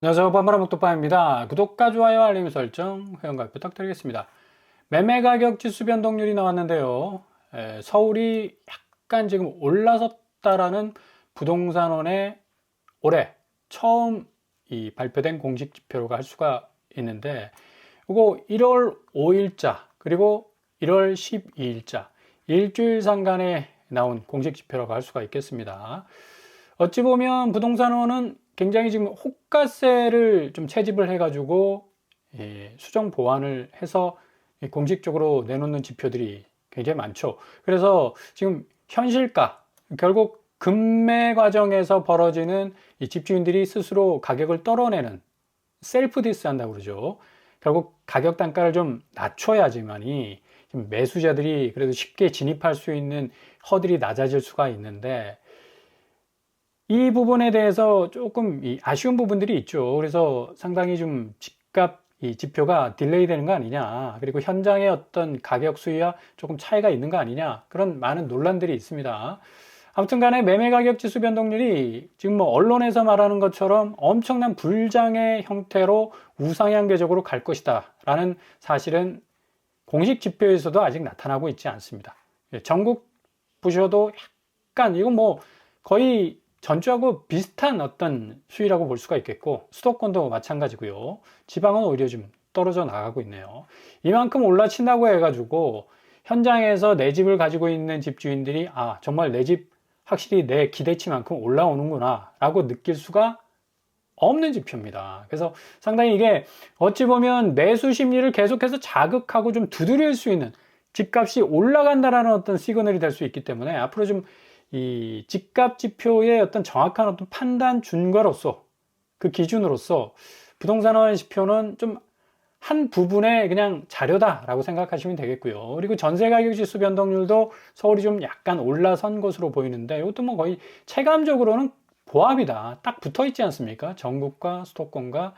안녕하세요. 반바라 목도빠입니다. 구독과 좋아요, 알림 설정, 회원가입 부탁드리겠습니다. 매매 가격 지수 변동률이 나왔는데요. 서울이 약간 지금 올라섰다라는 부동산원의 올해 처음 발표된 공식 지표로 할 수가 있는데, 이거 1월 5일자 그리고 1월 12일자 일주일 상간에 나온 공식 지표라고 할 수가 있겠습니다. 어찌 보면 부동산원은 굉장히 지금 호가세를 좀 채집을 해가지고 수정 보완을 해서 공식적으로 내놓는 지표들이 굉장히 많죠. 그래서 지금 현실가, 결국 금매 과정에서 벌어지는 이 집주인들이 스스로 가격을 떨어내는 셀프 디스 한다고 그러죠. 결국 가격 단가를 좀 낮춰야지만이 매수자들이 그래도 쉽게 진입할 수 있는 허들이 낮아질 수가 있는데, 이 부분에 대해서 조금 아쉬운 부분들이 있죠. 그래서 상당히 좀 집값 지표가 딜레이 되는 거 아니냐, 그리고 현장의 어떤 가격 수위와 조금 차이가 있는 거 아니냐, 그런 많은 논란들이 있습니다. 아무튼 간에 매매 가격 지수 변동률이 지금 뭐 언론에서 말하는 것처럼 엄청난 불장의 형태로 우상향 궤적으로 갈 것이다 라는 사실은 공식 지표에서도 아직 나타나고 있지 않습니다. 전국 보셔도 약간 이건 뭐 거의 전주하고 비슷한 어떤 수위라고 볼 수가 있겠고, 수도권도 마찬가지고요. 지방은 오히려 좀 떨어져 나가고 있네요. 이만큼 올라친다고 해가지고 현장에서 내 집을 가지고 있는 집주인들이 정말 내 집 확실히 내 기대치만큼 올라오는구나 라고 느낄 수가 없는 지표입니다. 그래서 상당히 이게 어찌 보면 매수 심리를 계속해서 자극하고 좀 두드릴 수 있는, 집값이 올라간다라는 어떤 시그널이 될 수 있기 때문에 앞으로 좀 이 집값 지표의 어떤 정확한 어떤 판단 준거로서, 그 기준으로서 부동산원 지표는 좀 한 부분의 그냥 자료다라고 생각하시면 되겠고요. 그리고 전세 가격 지수 변동률도 서울이 좀 약간 올라선 것으로 보이는데, 이것도 뭐 거의 체감적으로는 보합이다. 딱 붙어 있지 않습니까? 전국과 수도권과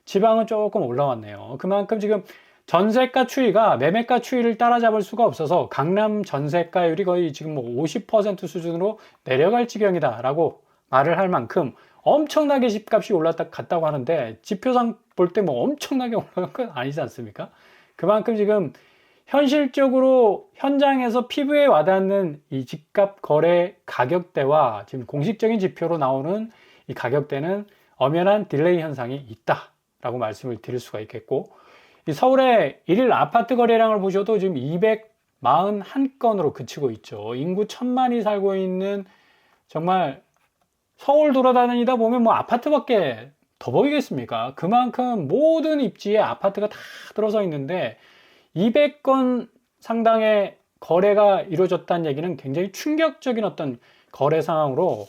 지방은 조금 올라왔네요. 그만큼 지금 전세가 추이가 매매가 추이를 따라잡을 수가 없어서 강남 전세가율이 거의 지금 뭐 50% 수준으로 내려갈 지경이다라고 말을 할 만큼 엄청나게 집값이 올랐다 갔다고 하는데, 지표상 볼 때 뭐 엄청나게 올라간 건 아니지 않습니까? 그만큼 지금 현실적으로 현장에서 피부에 와닿는 이 집값 거래 가격대와 지금 공식적인 지표로 나오는 이 가격대는 엄연한 딜레이 현상이 있다라고 말씀을 드릴 수가 있겠고, 이 서울의 일일 아파트 거래량을 보셔도 지금 241건으로 그치고 있죠. 인구 1,000만이 살고 있는, 정말 서울 돌아다니다 보면 뭐 아파트밖에 더 보이겠습니까? 그만큼 모든 입지에 아파트가 다 들어서 있는데 200건 상당의 거래가 이루어졌다는 얘기는 굉장히 충격적인 어떤 거래 상황으로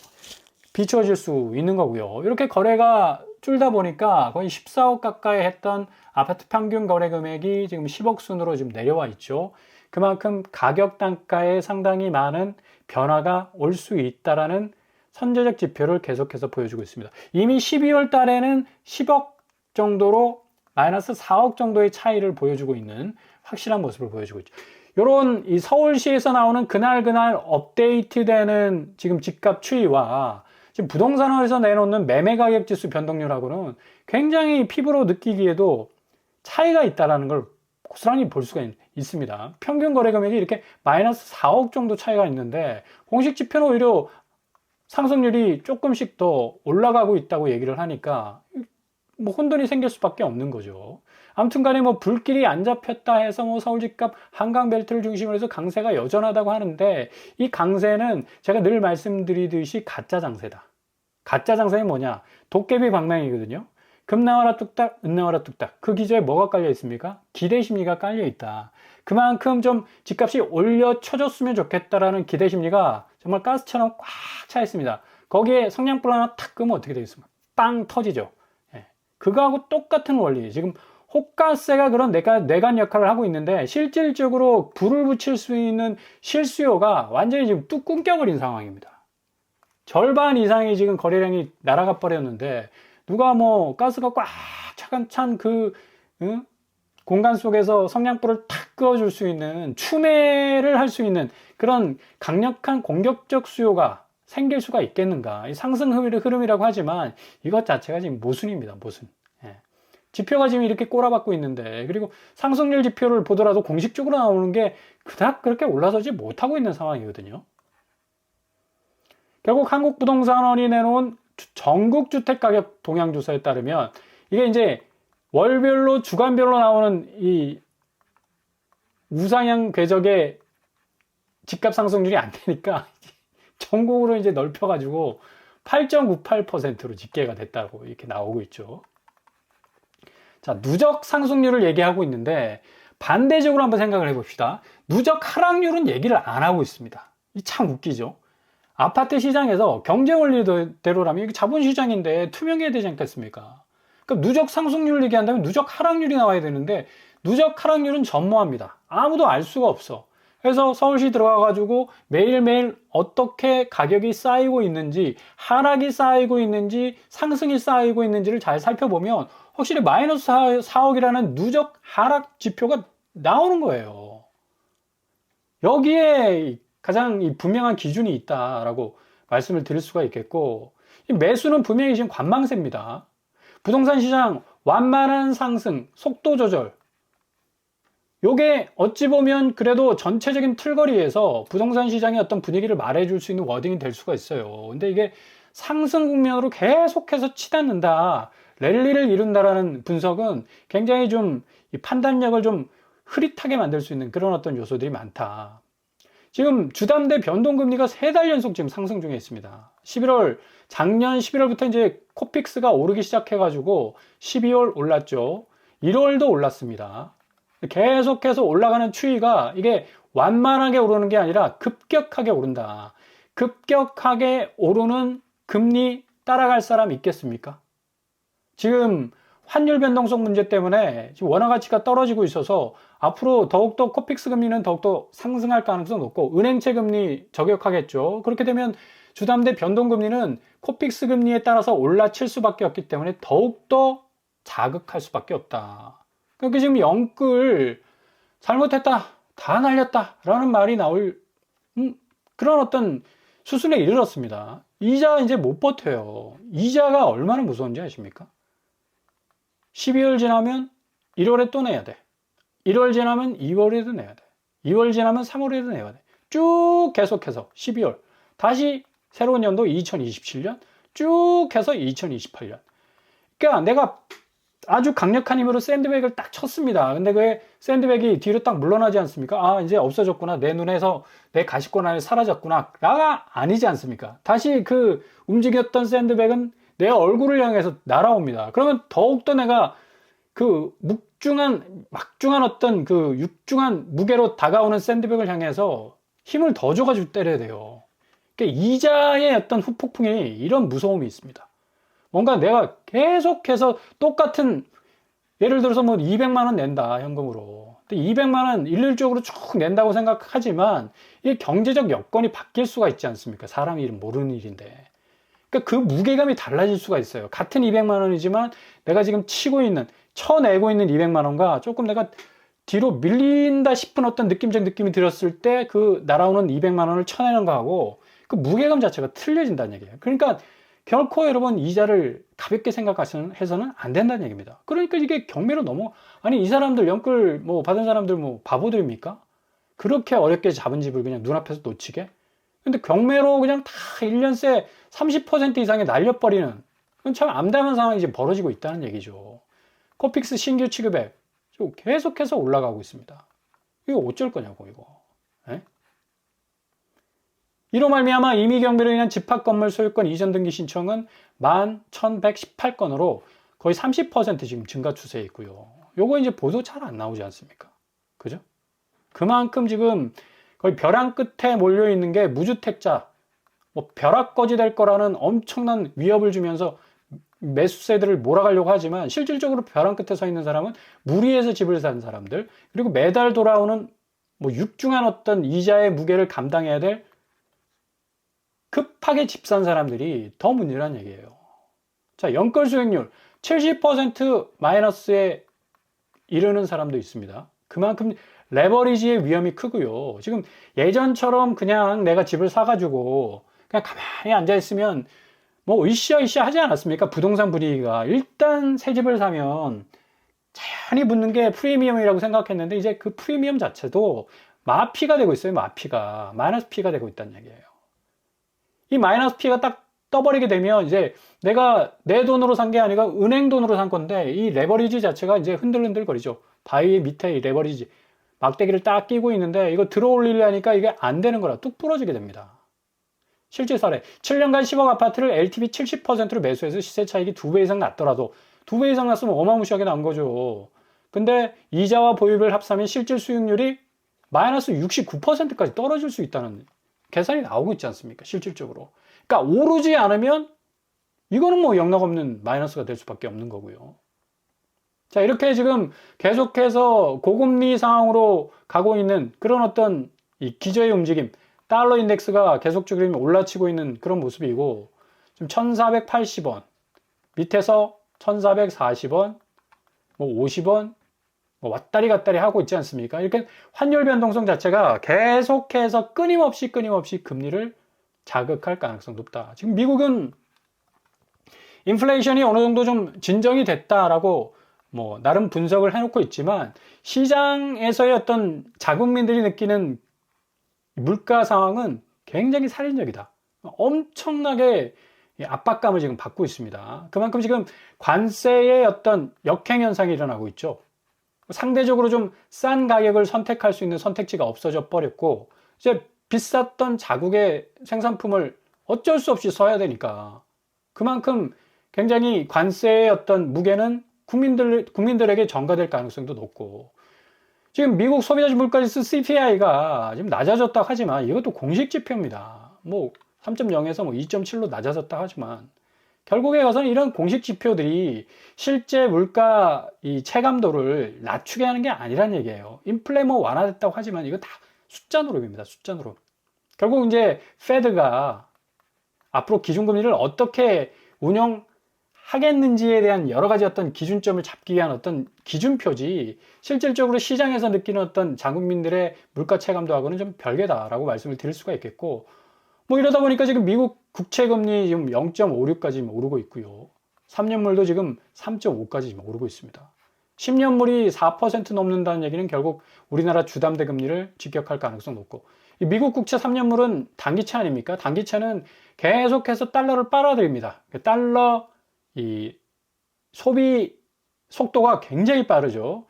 비추어질 수 있는 거고요. 이렇게 거래가 줄다 보니까 거의 14억 가까이 했던 아파트 평균 거래 금액이 지금 10억 순으로 지금 내려와 있죠. 그만큼 가격 단가에 상당히 많은 변화가 올 수 있다라는 선제적 지표를 계속해서 보여주고 있습니다. 이미 12월 달에는 10억 정도로 마이너스 4억 정도의 차이를 보여주고 있는 확실한 모습을 보여주고 있죠. 이런 이 서울시에서 나오는 그날 업데이트되는 지금 집값 추이와 지금 부동산원에서 내놓는 매매 가격 지수 변동률하고는 굉장히 피부로 느끼기에도 차이가 있다는 걸 고스란히 볼 수가 있습니다. 평균 거래 금액이 이렇게 마이너스 4억 정도 차이가 있는데, 공식 지표는 오히려 상승률이 조금씩 더 올라가고 있다고 얘기를 하니까 뭐 혼돈이 생길 수밖에 없는 거죠. 아무튼 간에 뭐 불길이 안 잡혔다 해서 뭐 서울 집값 한강 벨트를 중심으로 해서 강세가 여전하다고 하는데, 이 강세는 제가 늘 말씀드리듯이 가짜 장세다. 가짜 장세는 뭐냐? 도깨비 방망이거든요. 금 나와라 뚝딱, 은 나와라 뚝딱. 그 기저에 뭐가 깔려 있습니까? 기대 심리가 깔려 있다. 그만큼 좀 집값이 올려 쳐줬으면 좋겠다라는 기대 심리가 정말 가스처럼 꽉 차 있습니다. 거기에 성냥불 하나 탁 끄면 어떻게 되겠습니까? 빵 터지죠. 그거하고 똑같은 원리. 지금 호가세가 그런 내관 역할을 하고 있는데, 실질적으로 불을 붙일 수 있는 실수요가 완전히 지금 뚝 끊겨버린 상황입니다. 절반 이상이 지금 거래량이 날아가 버렸는데, 누가 뭐 가스가 꽉 찬 공간 속에서 성냥불을 탁 끄어줄 수 있는, 추매를 할 수 있는 그런 강력한 공격적 수요가 생길 수가 있겠는가. 이 상승 흐름이라고 하지만 이것 자체가 지금 모순입니다. 모순. 예. 지표가 지금 이렇게 꼬라박고 있는데, 그리고 상승률 지표를 보더라도 공식적으로 나오는 게 그닥 그렇게 올라서지 못하고 있는 상황이거든요. 결국 한국부동산원이 내놓은 전국 주택가격 동향조사에 따르면 이게 이제 월별로 주간별로 나오는 이 우상향 궤적의 집값 상승률이 안 되니까 전국으로 이제 넓혀가지고 8.98%로 집계가 됐다고 이렇게 나오고 있죠. 자, 누적 상승률을 얘기하고 있는데 반대적으로 한번 생각을 해봅시다. 누적 하락률은 얘기를 안 하고 있습니다. 이 참 웃기죠. 아파트 시장에서 경제 원리대로라면 이게 자본시장인데 투명해야 되지 않겠습니까? 그럼 누적 상승률을 얘기한다면 누적 하락률이 나와야 되는데 누적 하락률은 전무합니다. 아무도 알 수가 없어. 그래서 서울시 들어가가지고 매일매일 어떻게 가격이 쌓이고 있는지, 하락이 쌓이고 있는지, 상승이 쌓이고 있는지를 잘 살펴보면 확실히 마이너스 4억이라는 누적 하락 지표가 나오는 거예요. 여기에 가장 분명한 기준이 있다라고 말씀을 드릴 수가 있겠고, 매수는 분명히 지금 관망세입니다. 부동산 시장 완만한 상승, 속도 조절. 요게 어찌 보면 그래도 전체적인 틀거리에서 부동산 시장의 어떤 분위기를 말해줄 수 있는 워딩이 될 수가 있어요. 근데 이게 상승 국면으로 계속해서 치닫는다, 랠리를 이룬다라는 분석은 굉장히 좀 판단력을 좀 흐릿하게 만들 수 있는 그런 어떤 요소들이 많다. 지금 주담대 변동금리가 3달 연속 지금 상승 중에 있습니다. 작년 11월부터 이제 코픽스가 오르기 시작해가지고 12월 올랐죠. 1월도 올랐습니다. 계속해서 올라가는 추이가 이게 완만하게 오르는 게 아니라 급격하게 오른다. 급격하게 오르는 금리 따라갈 사람 있겠습니까? 지금 환율 변동성 문제 때문에 지금 원화 가치가 떨어지고 있어서 앞으로 더욱더 코픽스 금리는 더욱더 상승할 가능성이 높고 은행채 금리 저격하겠죠. 그렇게 되면 주담대 변동금리는 코픽스 금리에 따라서 올라칠 수밖에 없기 때문에 더욱더 자극할 수밖에 없다. 그러니까 지금 영끌 잘못했다, 다 날렸다 라는 말이 나올 그런 어떤 수순에 이르렀습니다. 이자 이제 못 버텨요. 이자가 얼마나 무서운지 아십니까? 12월 지나면 1월에 또 내야 돼. 1월 지나면 2월에도 내야 돼. 2월 지나면 3월에도 내야 돼. 쭉 계속해서 12월. 다시 새로운 연도 2027년 쭉 해서 2028년. 그러니까 내가 아주 강력한 힘으로 샌드백을 딱 쳤습니다. 근데 그 샌드백이 뒤로 딱 물러나지 않습니까? 아, 이제 없어졌구나. 내 눈에서 내 가시권 안에 사라졌구나. 라가 아니지 않습니까? 다시 그 움직였던 샌드백은 내 얼굴을 향해서 날아옵니다. 그러면 더욱더 내가 그 막중한 어떤 그 육중한 무게로 다가오는 샌드백을 향해서 힘을 더 줘가지고 때려야 돼요. 그러니까 이자의 어떤 후폭풍이 이런 무서움이 있습니다. 뭔가 내가 계속해서 똑같은, 예를 들어서 뭐 200만 원 낸다, 현금으로. 근데 200만 원 일률적으로 쭉 낸다고 생각하지만 이게 경제적 여건이 바뀔 수가 있지 않습니까? 사람 일은 모르는 일인데. 그러니까 그 무게감이 달라질 수가 있어요. 같은 200만 원이지만 내가 지금 쳐내고 있는 200만 원과 조금 내가 뒤로 밀린다 싶은 어떤 느낌적 느낌이 들었을 때 그 날아오는 200만 원을 쳐내는 거하고 그 무게감 자체가 틀려진다는 얘기예요. 그러니까 결코 여러분 이자를 가볍게 생각해서는 안 된다는 얘기입니다. 그러니까 이게 경매로 아니 이 사람들 연끌 뭐 받은 사람들 뭐 바보들입니까? 그렇게 어렵게 잡은 집을 그냥 눈앞에서 놓치게? 근데 경매로 그냥 다 1년새 30% 이상이 날려버리는, 그건 참 암담한 상황이 이제 벌어지고 있다는 얘기죠. 코픽스 신규 취급액 계속해서 올라가고 있습니다. 이거 어쩔 거냐고 이거. 에? 이로 말미암아 임의 경매로 인한 집합 건물 소유권 이전 등기 신청은 11,118건으로 거의 30% 지금 증가 추세에 있고요. 요거 이제 보도 잘 안 나오지 않습니까? 그죠? 그만큼 지금 거의 벼랑 끝에 몰려 있는 게 무주택자, 뭐 벼락거지 될 거라는 엄청난 위협을 주면서 매수세들을 몰아가려고 하지만 실질적으로 벼랑 끝에 서 있는 사람은 무리해서 집을 산 사람들, 그리고 매달 돌아오는 뭐 육중한 어떤 이자의 무게를 감당해야 될 급하게 집 산 사람들이 더 문제란 얘기예요. 자, 연끌 수익률 70% 마이너스에 이르는 사람도 있습니다. 그만큼 레버리지의 위험이 크고요. 지금 예전처럼 그냥 내가 집을 사가지고 그냥 가만히 앉아 있으면 뭐 으쌰으쌰 하지 않았습니까? 부동산 분위기가. 일단 새 집을 사면 자연히 붙는 게 프리미엄이라고 생각했는데 이제 그 프리미엄 자체도 마피가 되고 있어요. 마피가. 마이너스 P가 되고 있다는 얘기예요. 이 마이너스 P가 딱 떠버리게 되면 이제 내가 내 돈으로 산 게 아니라 은행 돈으로 산 건데 이 레버리지 자체가 이제 흔들흔들 거리죠. 바위 밑에 이 레버리지 막대기를 딱 끼고 있는데 이거 들어 올리려니까 이게 안 되는 거라 뚝 부러지게 됩니다. 실제 사례 7년간 10억 아파트를 LTV 70%로 매수해서 시세 차익이 2배 이상 났더라도 2배 이상 났으면 어마무시하게 난 거죠. 근데 이자와 보유비를 합산하면 실질 수익률이 마이너스 69%까지 떨어질 수 있다는 계산이 나오고 있지 않습니까? 실질적으로. 그러니까 오르지 않으면 이거는 뭐 영락없는 마이너스가 될 수밖에 없는 거고요. 자, 이렇게 지금 계속해서 고금리 상황으로 가고 있는 그런 어떤 이 기저의 움직임, 달러 인덱스가 계속적으로 올라치고 있는 그런 모습이고, 지금 1480원, 밑에서 1440원, 뭐 50원, 뭐 왔다리 갔다리 하고 있지 않습니까? 이렇게 환율 변동성 자체가 계속해서 끊임없이 금리를 자극할 가능성이 높다. 지금 미국은 인플레이션이 어느 정도 좀 진정이 됐다라고 뭐 나름 분석을 해놓고 있지만 시장에서의 어떤 자국민들이 느끼는 물가 상황은 굉장히 살인적이다. 엄청나게 압박감을 지금 받고 있습니다. 그만큼 지금 관세의 어떤 역행 현상이 일어나고 있죠. 상대적으로 좀 싼 가격을 선택할 수 있는 선택지가 없어져 버렸고 이제 비쌌던 자국의 생산품을 어쩔 수 없이 써야 되니까 그만큼 굉장히 관세의 어떤 무게는 국민들에게 전가될 가능성도 높고 지금 미국 소비자 물가지수 CPI가 지금 낮아졌다 하지만 이것도 공식 지표입니다. 뭐 3.0에서 뭐 2.7로 낮아졌다 하지만 결국에 가서는 이런 공식 지표들이 실제 물가 이 체감도를 낮추게 하는 게 아니란 얘기예요. 인플레 뭐 완화됐다고 하지만 이거 다 숫자 노름입니다. 숫자 노름. 결국 이제 페드가 앞으로 기준금리를 어떻게 운영하겠는지에 대한 여러 가지 어떤 기준점을 잡기 위한 어떤 기준표지 실질적으로 시장에서 느끼는 어떤 자국민들의 물가 체감도하고는 좀 별개다라고 말씀을 드릴 수가 있겠고 뭐 이러다 보니까 지금 미국 국채금리 지금 0.56까지 오르고 있고요. 3년물도 지금 3.5까지 지금 오르고 있습니다. 10년물이 4% 넘는다는 얘기는 결국 우리나라 주담대 금리를 직격할 가능성 높고 이 미국 국채 3년물은 단기채 아닙니까? 단기채는 계속해서 달러를 빨아들입니다. 달러 이 소비 속도가 굉장히 빠르죠.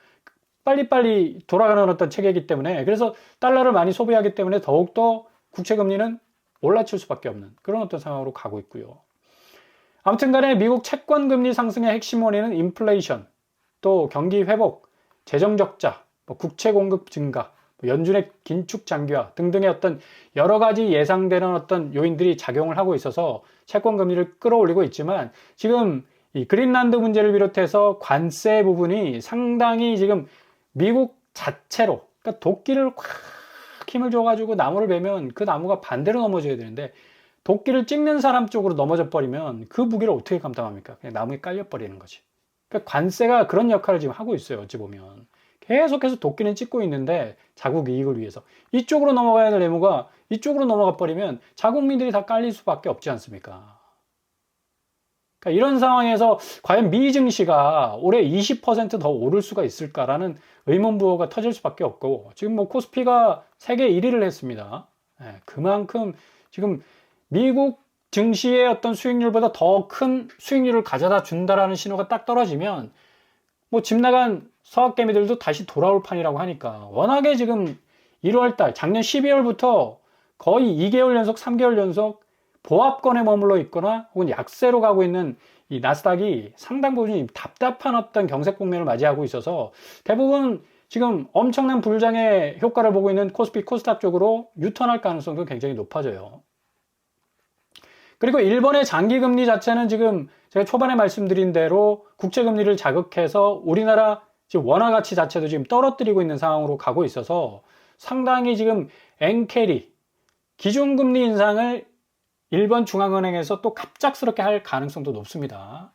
빨리빨리 돌아가는 어떤 체계이기 때문에 그래서 달러를 많이 소비하기 때문에 더욱더 국채금리는 올라칠 수밖에 없는 그런 어떤 상황으로 가고 있고요. 아무튼 간에 미국 채권금리 상승의 핵심 원인은 인플레이션, 또 경기 회복, 재정 적자, 국채 공급 증가, 연준의 긴축 장기화 등등의 어떤 여러 가지 예상되는 어떤 요인들이 작용을 하고 있어서 채권금리를 끌어올리고 있지만 지금 이 그린란드 문제를 비롯해서 관세 부분이 상당히 지금 미국 자체로 그러니까 도끼를 꽉 힘을 줘가지고 나무를 베면 그 나무가 반대로 넘어져야 되는데 도끼를 찍는 사람 쪽으로 넘어져 버리면 그 무게를 어떻게 감당합니까? 그냥 나무에 깔려 버리는 거지. 그러니까 관세가 그런 역할을 지금 하고 있어요. 어찌 보면 계속해서 도끼는 찍고 있는데 자국 이익을 위해서 이쪽으로 넘어가야 될 애무가 이쪽으로 넘어가 버리면 자국민들이 다 깔릴 수밖에 없지 않습니까? 그러니까 이런 상황에서 과연 미 증시가 올해 20% 더 오를 수가 있을까라는 의문부호가 터질 수밖에 없고 지금 뭐 코스피가 세계 1위를 했습니다. 그만큼 지금 미국 증시의 어떤 수익률보다 더 큰 수익률을 가져다 준다라는 신호가 딱 떨어지면 뭐 집 나간 서학개미들도 다시 돌아올 판이라고 하니까 워낙에 지금 1월달 작년 12월부터 거의 2개월 연속 3개월 연속 보합권에 머물러 있거나 혹은 약세로 가고 있는 이 나스닥이 상당 부분 답답한 어떤 경색 국면을 맞이하고 있어서 대부분 지금 엄청난 불장의 효과를 보고 있는 코스피 코스닥 쪽으로 유턴할 가능성도 굉장히 높아져요. 그리고 일본의 장기금리 자체는 지금 제가 초반에 말씀드린 대로 국채금리를 자극해서 우리나라 지금 원화 가치 자체도 지금 떨어뜨리고 있는 상황으로 가고 있어서 상당히 지금 엔캐리 기준금리 인상을 일본 중앙은행에서 또 갑작스럽게 할 가능성도 높습니다.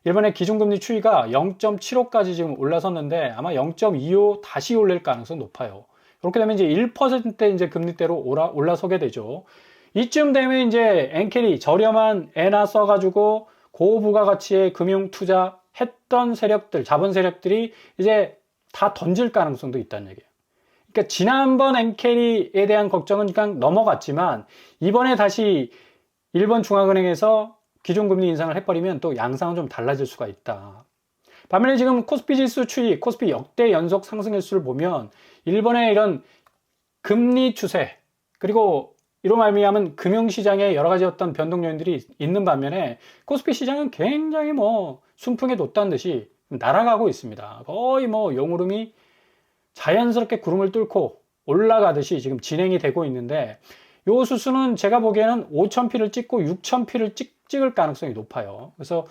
일본의 기준금리 추이가 0.75까지 지금 올라섰는데 아마 0.25 다시 올릴 가능성이 높아요. 그렇게 되면 이제 1%대 이제 금리대로 올라서게 되죠. 이쯤 되면 이제 엔캐리 저렴한 엔화 써가지고 고부가가치의 금융 투자 했던 세력들, 자본 세력들이 이제 다 던질 가능성도 있다는 얘기예요. 그러니까 지난번 엔캐리에 대한 걱정은 그냥 넘어갔지만 이번에 다시 일본 중앙은행에서 기준금리 인상을 해버리면 또 양상은 좀 달라질 수가 있다. 반면에 지금 코스피 지수 추이, 코스피 역대 연속 상승일수를 보면 일본의 이런 금리 추세, 그리고 이로 말미암은 금융시장에 여러 가지 어떤 변동 요인들이 있는 반면에 코스피 시장은 굉장히 뭐 순풍에 돋다는 듯이 날아가고 있습니다. 거의 뭐 용구름이 자연스럽게 구름을 뚫고 올라가듯이 지금 진행이 되고 있는데 요 수수는 제가 보기에는 5,000피를 찍고 6,000피를 찍을 가능성이 높아요. 그래서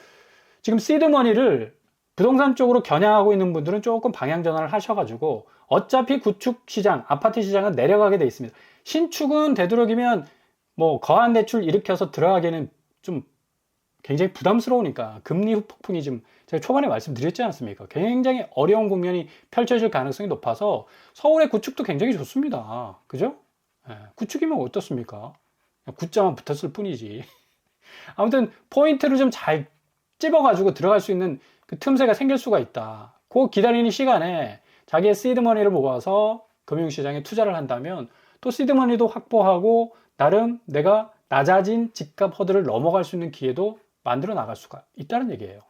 지금 시드머니를 부동산 쪽으로 겨냥하고 있는 분들은 조금 방향 전환을 하셔가지고 어차피 구축 시장, 아파트 시장은 내려가게 돼 있습니다. 신축은 되도록이면 뭐 거한 대출 일으켜서 들어가기에는 좀 굉장히 부담스러우니까 금리 후폭풍이 지금 제가 초반에 말씀드렸지 않습니까? 굉장히 어려운 국면이 펼쳐질 가능성이 높아서 서울의 구축도 굉장히 좋습니다. 그죠? 구축이면 어떻습니까? 구자만 붙었을 뿐이지. 아무튼 포인트를 좀 잘 찝어가지고 들어갈 수 있는 그 틈새가 생길 수가 있다. 그 기다리는 시간에 자기의 시드머니를 모아서 금융시장에 투자를 한다면 또 시드머니도 확보하고 나름 내가 낮아진 집값 허들을 넘어갈 수 있는 기회도 만들어 나갈 수가 있다는 얘기예요.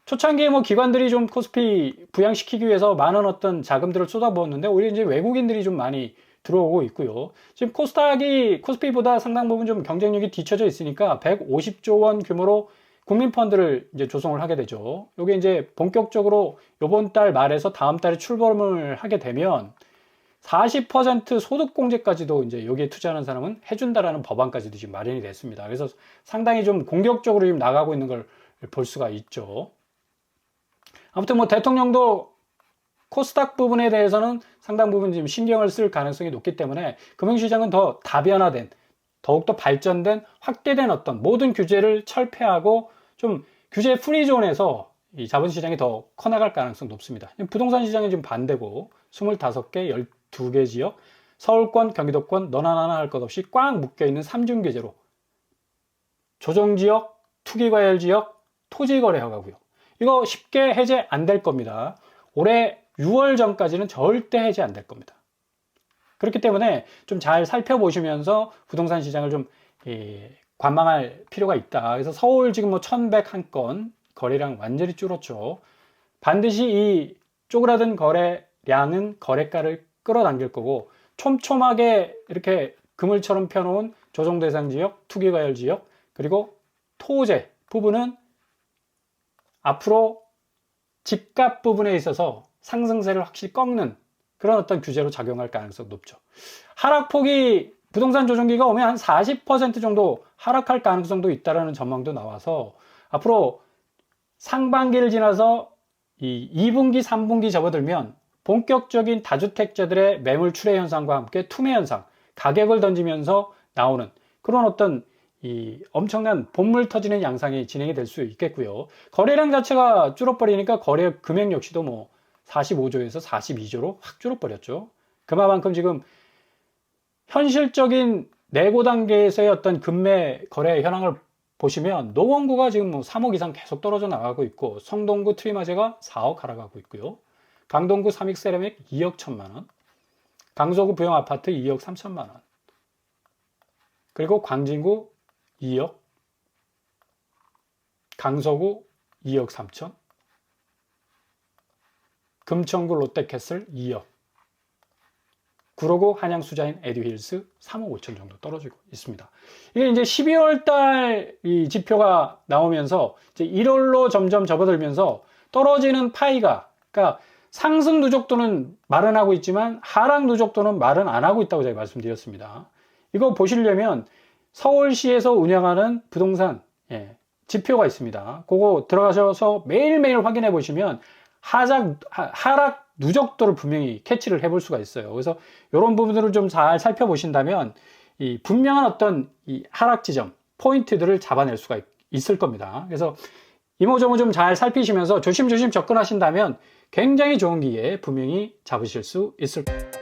초창기에 뭐 기관들이 좀 코스피 부양시키기 위해서 많은 어떤 자금들을 쏟아부었는데 오히려 이제 외국인들이 좀 많이 들어오고 있고요. 지금 코스닥이 코스피보다 상당 부분 좀 경쟁력이 뒤처져 있으니까 150조 원 규모로 국민펀드를 이제 조성을 하게 되죠. 이게 이제 본격적으로 이번 달 말에서 다음 달에 출범을 하게 되면 40% 소득공제까지도 이제 여기에 투자하는 사람은 해준다라는 법안까지도 지금 마련이 됐습니다. 그래서 상당히 좀 공격적으로 지금 나가고 있는 걸 볼 수가 있죠. 아무튼 뭐 대통령도 코스닥 부분에 대해서는 상당 부분 지금 신경을 쓸 가능성이 높기 때문에 금융시장은 더 다변화된, 더욱더 발전된, 확대된 어떤 모든 규제를 철폐하고 좀 규제 프리존에서 이 자본시장이 더 커나갈 가능성이 높습니다. 부동산 시장이 지금 반대고 25개, 12개 지역, 서울권, 경기도권 너나 나나 할 것 없이 꽉 묶여있는 3중 규제로 조정지역, 투기과열지역, 토지거래허가구역 이거 쉽게 해제 안 될 겁니다. 올해 6월 전까지는 절대 해제 안 될 겁니다. 그렇기 때문에 좀 잘 살펴보시면서 부동산 시장을 좀 관망할 필요가 있다. 그래서 서울 지금 뭐 1,101건 거래량 완전히 줄었죠. 반드시 이 쪼그라든 거래량은 거래가를 끌어당길 거고 촘촘하게 이렇게 그물처럼 펴놓은 조정대상 지역, 투기과열 지역, 그리고 토제 부분은 앞으로 집값 부분에 있어서 상승세를 확실히 꺾는 그런 어떤 규제로 작용할 가능성이 높죠. 하락폭이 부동산 조정기가 오면 한 40% 정도 하락할 가능성도 있다라는 전망도 나와서 앞으로 상반기를 지나서 이 2분기, 3분기 접어들면 본격적인 다주택자들의 매물 출회 현상과 함께 투매 현상, 가격을 던지면서 나오는 그런 어떤 이 엄청난 본물 터지는 양상이 진행이 될 수 있겠고요. 거래량 자체가 줄어버리니까 거래 금액 역시도 뭐 45조에서 42조로 확 줄어버렸죠. 그만큼 지금 현실적인 내고 단계에서의 어떤 금매 거래 현황을 보시면 노원구가 지금 뭐 3억 이상 계속 떨어져 나가고 있고 성동구 트리마제가 4억 하락하고 있고요. 강동구 삼익 세라믹 2억 1천만 원, 강서구 부영 아파트 2억 3천만 원, 그리고 광진구 2억, 강서구 2억 3천, 금천구 롯데캐슬 2억, 구로구 한양수자인 에듀힐스 3억 5천 정도 떨어지고 있습니다. 이게 이제 12월 달 이 지표가 나오면서 이제 1월로 점점 접어들면서 떨어지는 파이가, 그러니까 상승 누적도는 말은 하고 있지만 하락 누적도는 말은 안 하고 있다고 제가 말씀드렸습니다. 이거 보시려면 서울시에서 운영하는 부동산 지표가 있습니다. 그거 들어가셔서 매일매일 확인해 보시면 하락 누적도를 분명히 캐치를 해볼 수가 있어요. 그래서 이런 부분들을 좀 잘 살펴보신다면 이 분명한 어떤 이 하락 지점, 포인트들을 잡아낼 수가 있을 겁니다. 그래서 이모저모 좀 잘 살피시면서 조심조심 접근하신다면 굉장히 좋은 기회 분명히 잡으실 수 있을 겁니다.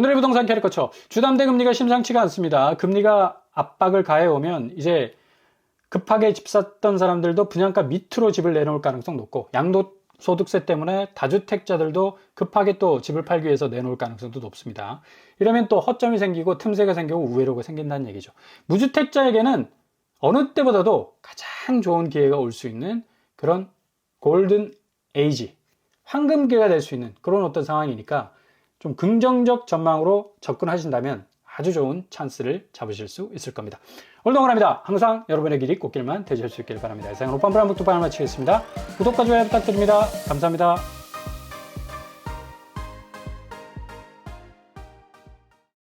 오늘의 부동산 캐릭터처 주담대 금리가 심상치가 않습니다. 금리가 압박을 가해오면 이제 급하게 집 샀던 사람들도 분양가 밑으로 집을 내놓을 가능성 높고 양도소득세 때문에 다주택자들도 급하게 또 집을 팔기 위해서 내놓을 가능성도 높습니다. 이러면 또 허점이 생기고 틈새가 생기고 우회로가 생긴다는 얘기죠. 무주택자에게는 어느 때보다도 가장 좋은 기회가 올 수 있는 그런 골든 에이지, 황금기회가 될 수 있는 그런 어떤 상황이니까 좀 긍정적 전망으로 접근하신다면 아주 좋은 찬스를 잡으실 수 있을 겁니다. 오늘도 응원합니다. 항상 여러분의 길이 꽃길만 되실 수 있길 바랍니다. 이상은 오빠브라묵 두판을 마치겠습니다. 구독과 좋아요 부탁드립니다. 감사합니다.